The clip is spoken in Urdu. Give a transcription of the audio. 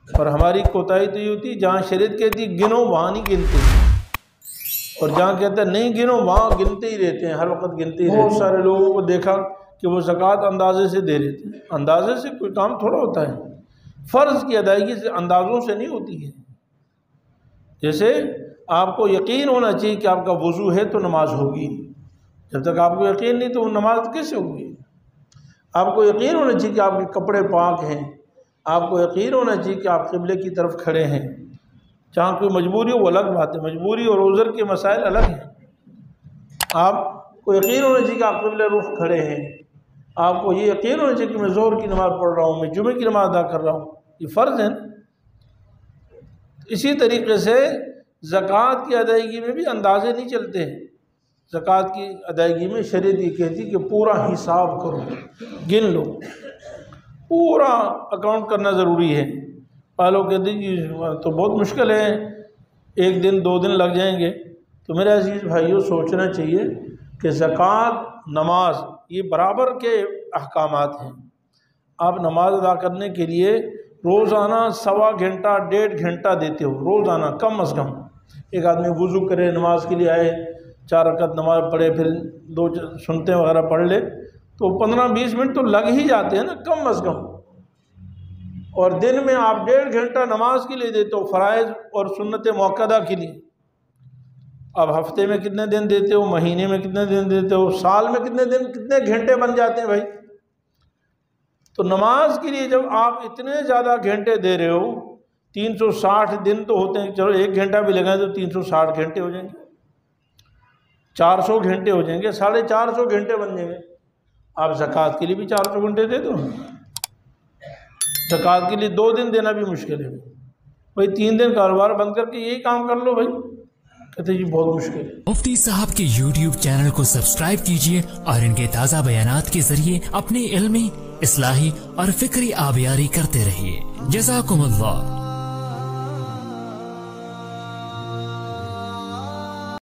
اور ہماری کوتاہی تو یہ ہوتی ہے جہاں شریعت کہتی ہے گنو وہاں نہیں گنتے، اور جہاں کہتا ہے نہیں گنو وہاں گنتے ہی رہتے ہیں، ہر وقت گنتے ہی رہتے ہیں۔ بہت سارے لوگوں کو دیکھا کہ وہ زکوٰۃ اندازے سے دے رہے تھے، اندازے سے کوئی کام تھوڑا ہوتا ہے، فرض کی ادائیگی سے اندازوں سے نہیں ہوتی ہے۔ جیسے آپ کو یقین ہونا چاہیے کہ آپ کا وضو ہے تو نماز ہوگی، جب تک آپ کو یقین نہیں تو وہ نماز کیسے ہوگی؟ آپ کو یقین ہونا چاہیے کہ آپ کے کپڑے پاک ہیں، آپ کو یقین ہونا چاہیے کہ آپ قبلے کی طرف کھڑے ہیں۔ جہاں کوئی مجبوری ہو وہ الگ بات ہے، مجبوری اور عذر کے مسائل الگ ہیں۔ آپ کو یقین ہونا چاہیے کہ آپ قبلہ رخ کھڑے ہیں، آپ کو یہ یقین ہونا چاہیے کہ میں ظہر کی نماز پڑھ رہا ہوں، میں جمعے کی نماز ادا کر رہا ہوں، یہ فرض ہے۔ اسی طریقے سے زکوٰۃ کی ادائیگی میں بھی اندازے نہیں چلتے ہیں۔ زکوٰۃ کی ادائیگی میں شریعت یہ کہتی کہ پورا حساب کرو، گن لو، پورا اکاؤنٹ کرنا ضروری ہے۔ لوگ کہتے ہیں جی تو بہت مشکل ہے، ایک دن دو دن لگ جائیں گے۔ تو میرے عزیز بھائیوں، سوچنا چاہیے کہ زکوٰۃ، نماز یہ برابر کے احکامات ہیں۔ آپ نماز ادا کرنے کے لیے روزانہ 1.25 گھنٹہ 1.5 گھنٹہ دیتے ہو، روزانہ کم از کم۔ ایک آدمی وضو کرے، نماز کے لیے آئے، 4 رکعت نماز پڑھے، پھر 2 سنتیں وغیرہ پڑھ لے، تو 15-20 منٹ تو لگ ہی جاتے ہیں نا کم از کم۔ اور دن میں آپ 1.5 گھنٹہ نماز کے لیے دیتے ہو، فرائض اور سنت موقدہ کے لیے۔ اب ہفتے میں کتنے دن دیتے ہو، مہینے میں کتنے دن دیتے ہو، سال میں کتنے دن، کتنے گھنٹے بن جاتے ہیں بھائی؟ تو نماز کے لیے جب آپ اتنے زیادہ گھنٹے دے رہے ہو، 360 دن تو ہوتے ہیں، چلو 1 گھنٹہ بھی لگائیں تو 360 گھنٹے ہو جائیں گے، 400 گھنٹے ہو جائیں گے، 450 گھنٹے بن جائیں گے۔ آپ زکوٰۃ کے لیے بھی 400 گھنٹے دے دو۔ زکوٰۃ کے لیے 2 دن دینا بھی مشکل ہے بھائی، 3 دن کاروبار بند کر کے یہی کام کر لو بھائی، کہتے ہیں جی بہت مشکل ہے۔ مفتی صاحب کے YouTube چینل کو سبسکرائب کیجئے اور ان کے تازہ بیانات کے ذریعے اپنی علمی، اصلاحی اور فکری آبیاری کرتے رہیے۔ جزاکم اللہ۔